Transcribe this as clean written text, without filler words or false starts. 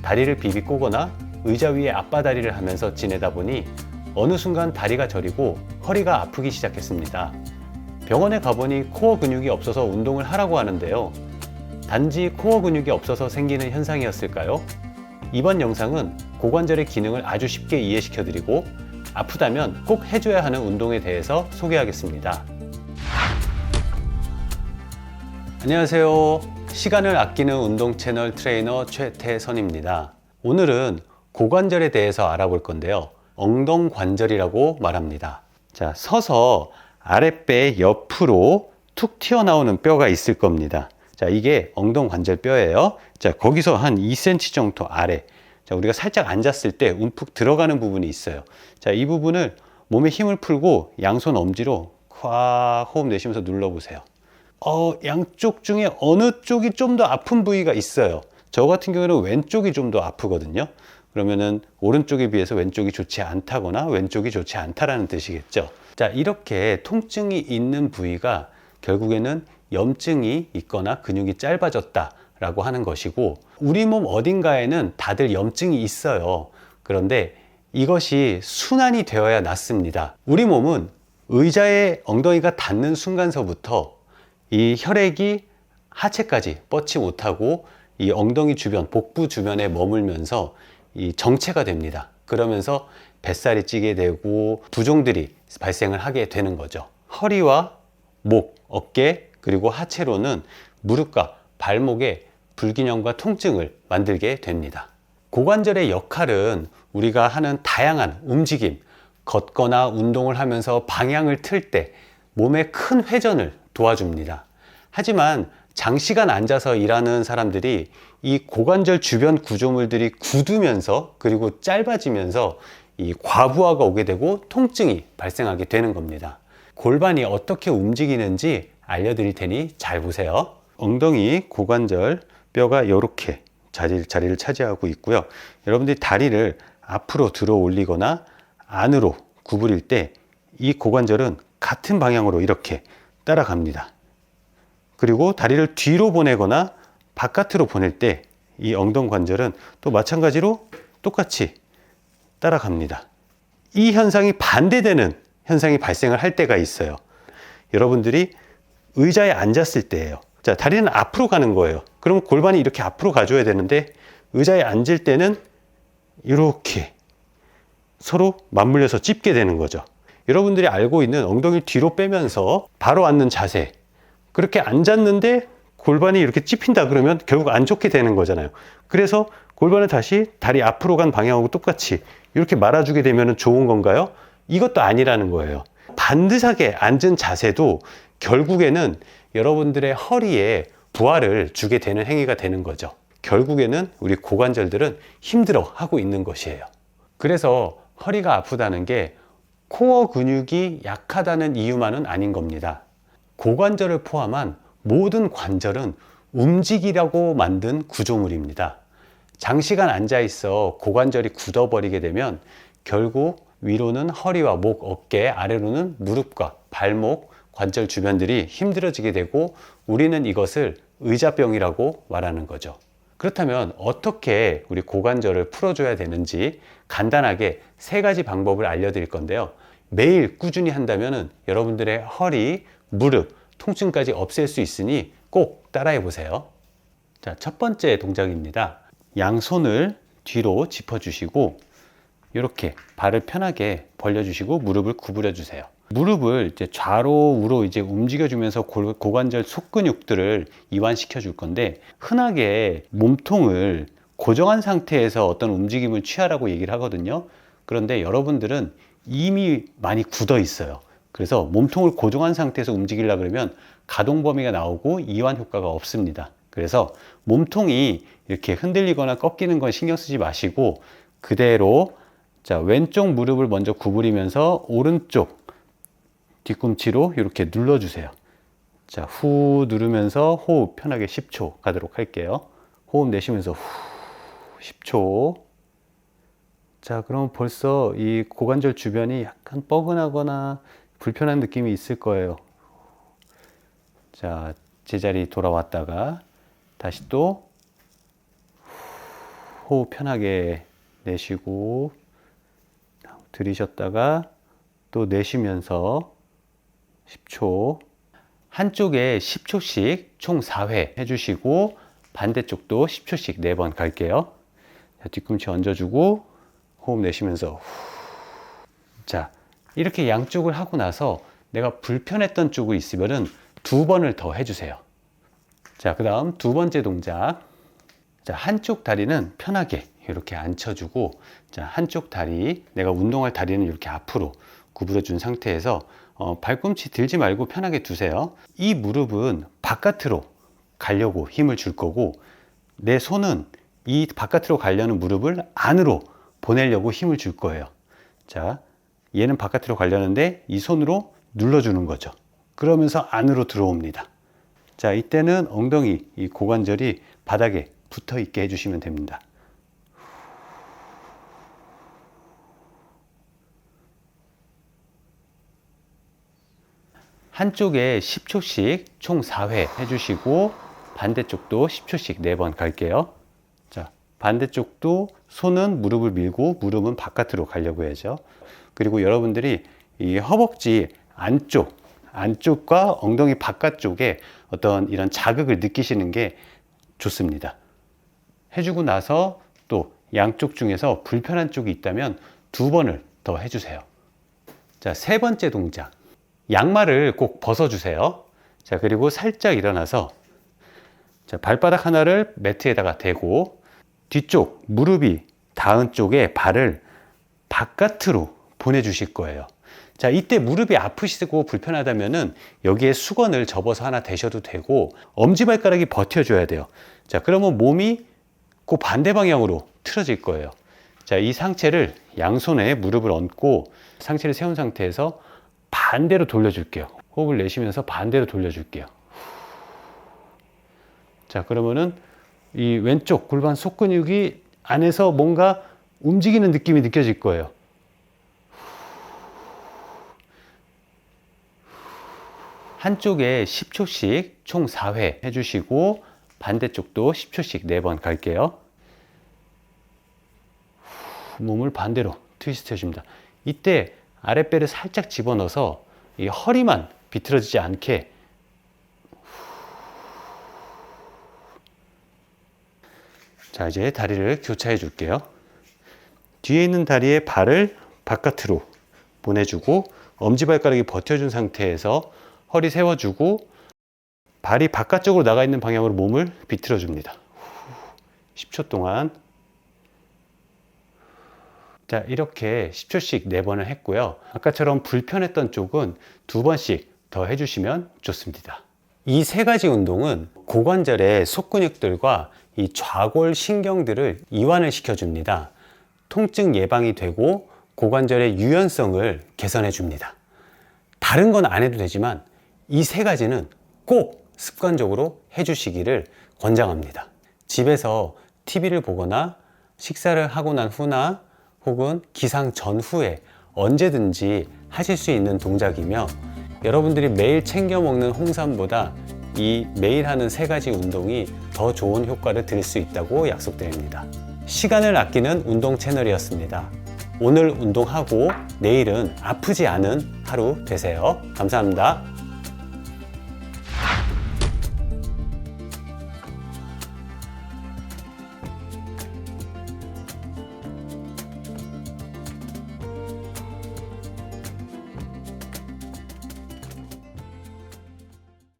다리를 비비 꼬거나 의자 위에 앞바다리를 하면서 지내다 보니 어느 순간 다리가 저리고 허리가 아프기 시작했습니다. 병원에 가보니 코어 근육이 없어서 운동을 하라고 하는데요. 단지 코어 근육이 없어서 생기는 현상이었을까요? 이번 영상은 고관절의 기능을 아주 쉽게 이해시켜드리고 아프다면 꼭 해줘야 하는 운동에 대해서 소개하겠습니다. 안녕하세요. 시간을 아끼는 운동 채널 트레이너 최태선입니다. 오늘은 고관절에 대해서 알아볼 건데요. 엉덩관절이라고 말합니다. 자, 서서 아랫배 옆으로 툭 튀어나오는 뼈가 있을 겁니다. 자, 이게 엉덩관절 뼈예요. 자, 거기서 한 2cm 정도 아래. 자, 우리가 살짝 앉았을 때 움푹 들어가는 부분이 있어요. 자, 이 부분을 몸에 힘을 풀고 양손 엄지로 콱 호흡 내쉬면서 눌러보세요. 양쪽 중에 어느 쪽이 좀 더 아픈 부위가 있어요. 저 같은 경우는 왼쪽이 좀 더 아프거든요. 그러면은 오른쪽에 비해서 왼쪽이 좋지 않다거나 왼쪽이 좋지 않다라는 뜻이겠죠. 자, 이렇게 통증이 있는 부위가 결국에는 염증이 있거나 근육이 짧아졌다라고 하는 것이고, 우리 몸 어딘가에는 다들 염증이 있어요. 그런데 이것이 순환이 되어야 낫습니다. 우리 몸은 의자에 엉덩이가 닿는 순간서부터 이 혈액이 하체까지 뻗지 못하고 이 엉덩이 주변, 복부 주변에 머물면서 이 정체가 됩니다. 그러면서 뱃살이 찌게 되고 부종들이 발생을 하게 되는 거죠. 허리와 목, 어깨, 그리고 하체로는 무릎과 발목에 불균형과 통증을 만들게 됩니다. 고관절의 역할은 우리가 하는 다양한 움직임, 걷거나 운동을 하면서 방향을 틀 때 몸의 큰 회전을 도와줍니다. 하지만 장시간 앉아서 일하는 사람들이 이 고관절 주변 구조물들이 굳으면서 그리고 짧아지면서 이 과부하가 오게 되고 통증이 발생하게 되는 겁니다. 골반이 어떻게 움직이는지 알려드릴 테니 잘 보세요. 엉덩이 고관절 뼈가 이렇게 자리를 차지하고 있고요. 여러분들이 다리를 앞으로 들어 올리거나 안으로 구부릴 때 이 고관절은 같은 방향으로 이렇게 따라갑니다. 그리고 다리를 뒤로 보내거나 바깥으로 보낼 때 이 엉덩관절은 또 마찬가지로 똑같이 따라갑니다. 이 현상이 반대되는 현상이 발생을 할 때가 있어요. 여러분들이 의자에 앉았을 때예요. 자, 다리는 앞으로 가는 거예요. 그럼 골반이 이렇게 앞으로 가줘야 되는데 의자에 앉을 때는 이렇게 서로 맞물려서 찝게 되는 거죠. 여러분들이 알고 있는 엉덩이를 뒤로 빼면서 바로 앉는 자세, 그렇게 앉았는데 골반이 이렇게 찝힌다 그러면 결국 안 좋게 되는 거잖아요. 그래서 골반을 다시 다리 앞으로 간 방향하고 똑같이 이렇게 말아주게 되면 좋은 건가요? 이것도 아니라는 거예요. 반듯하게 앉은 자세도 결국에는 여러분들의 허리에 부하를 주게 되는 행위가 되는 거죠. 결국에는 우리 고관절들은 힘들어 하고 있는 것이에요. 그래서 허리가 아프다는 게 코어 근육이 약하다는 이유만은 아닌 겁니다. 고관절을 포함한 모든 관절은 움직이라고 만든 구조물입니다. 장시간 앉아 있어 고관절이 굳어버리게 되면 결국 위로는 허리와 목, 어깨, 아래로는 무릎과 발목, 관절 주변들이 힘들어지게 되고 우리는 이것을 의자병이라고 말하는 거죠. 그렇다면 어떻게 우리 고관절을 풀어줘야 되는지 간단하게 3가지 방법을 알려드릴 건데요. 매일 꾸준히 한다면 여러분들의 허리, 무릎, 통증까지 없앨 수 있으니 꼭 따라해 보세요. 자, 첫 번째 동작입니다. 양손을 뒤로 짚어주시고 이렇게 발을 편하게 벌려주시고 무릎을 구부려 주세요. 무릎을 이제 좌로 우로 이제 움직여주면서 고관절 속근육들을 이완시켜 줄 건데, 흔하게 몸통을 고정한 상태에서 어떤 움직임을 취하라고 얘기를 하거든요. 그런데 여러분들은 이미 많이 굳어 있어요. 그래서 몸통을 고정한 상태에서 움직이려고 그러면 가동 범위가 나오고 이완 효과가 없습니다. 그래서 몸통이 이렇게 흔들리거나 꺾이는 건 신경 쓰지 마시고 그대로, 자, 왼쪽 무릎을 먼저 구부리면서 오른쪽 뒤꿈치로 이렇게 눌러주세요. 자, 후 누르면서 호흡 편하게 10초 가도록 할게요. 호흡 내쉬면서 후 10초. 자, 그럼 벌써 이 고관절 주변이 약간 뻐근하거나 불편한 느낌이 있을 거예요. 자, 제자리 돌아왔다가 다시 또 호흡 편하게 내쉬고 들이셨다가 또 내쉬면서 10초. 한쪽에 10초씩 총 4회 해주시고 반대쪽도 10초씩 4번 갈게요. 자, 뒤꿈치 얹어주고 호흡 내쉬면서 자, 이렇게 양쪽을 하고 나서 내가 불편했던 쪽이 있으면은 2번을 더 해주세요. 자, 그 다음 두 번째 동작. 자, 한쪽 다리는 편하게 이렇게 앉혀주고, 자, 한쪽 다리, 내가 운동할 다리는 이렇게 앞으로 구부려 준 상태에서 발꿈치 들지 말고 편하게 두세요. 이 무릎은 바깥으로 가려고 힘을 줄 거고, 내 손은 이 바깥으로 가려는 무릎을 안으로 보내려고 힘을 줄 거예요. 자, 얘는 바깥으로 가려는데 이 손으로 눌러주는 거죠. 그러면서 안으로 들어옵니다. 자, 이때는 엉덩이, 이 고관절이 바닥에 붙어 있게 해주시면 됩니다. 한쪽에 10초씩 총 4회 해주시고 반대쪽도 10초씩 4번 갈게요. 자, 반대쪽도 손은 무릎을 밀고 무릎은 바깥으로 가려고 해야죠. 그리고 여러분들이 이 허벅지 안쪽과 엉덩이 바깥쪽에 어떤 이런 자극을 느끼시는 게 좋습니다. 해주고 나서 또 양쪽 중에서 불편한 쪽이 있다면 2번을 더 해주세요. 자, 세 번째 동작. 양말을 꼭 벗어주세요. 자, 그리고 살짝 일어나서 자, 발바닥 하나를 매트에다가 대고 뒤쪽 무릎이 닿은 쪽에 발을 바깥으로 보내주실 거예요. 자, 이때 무릎이 아프시고 불편하다면은 여기에 수건을 접어서 하나 대셔도 되고 엄지발가락이 버텨줘야 돼요. 자, 그러면 몸이 그 반대 방향으로 틀어질 거예요. 자, 이 상체를 양손에 무릎을 얹고 상체를 세운 상태에서 반대로 돌려줄게요. 호흡을 내쉬면서 반대로 돌려줄게요. 자, 그러면은 이 왼쪽 골반 속근육이 안에서 뭔가 움직이는 느낌이 느껴질 거예요. 한쪽에 10초씩 총 4회 해주시고 반대쪽도 10초씩 4번 갈게요. 몸을 반대로 트위스트 해줍니다. 이때 아랫배를 살짝 집어넣어서 이 허리만 비틀어지지 않게 자, 이제 다리를 교차해 줄게요. 뒤에 있는 다리에 발을 바깥으로 보내주고 엄지발가락이 버텨준 상태에서 허리 세워주고 발이 바깥쪽으로 나가 있는 방향으로 몸을 비틀어 줍니다. 10초 동안. 자, 이렇게 10초씩 4번을 했고요. 아까처럼 불편했던 쪽은 2번씩 더 해주시면 좋습니다. 이 세 가지 운동은 고관절의 속근육들과 이 좌골 신경들을 이완을 시켜줍니다. 통증 예방이 되고 고관절의 유연성을 개선해 줍니다. 다른 건 안 해도 되지만 이 세 가지는 꼭 습관적으로 해주시기를 권장합니다. 집에서 TV를 보거나 식사를 하고 난 후나 혹은 기상 전후에 언제든지 하실 수 있는 동작이며 여러분들이 매일 챙겨 먹는 홍삼보다 이 매일 하는 세 가지 운동이 더 좋은 효과를 드릴 수 있다고 약속드립니다. 시간을 아끼는 운동 채널이었습니다. 오늘 운동하고 내일은 아프지 않은 하루 되세요. 감사합니다.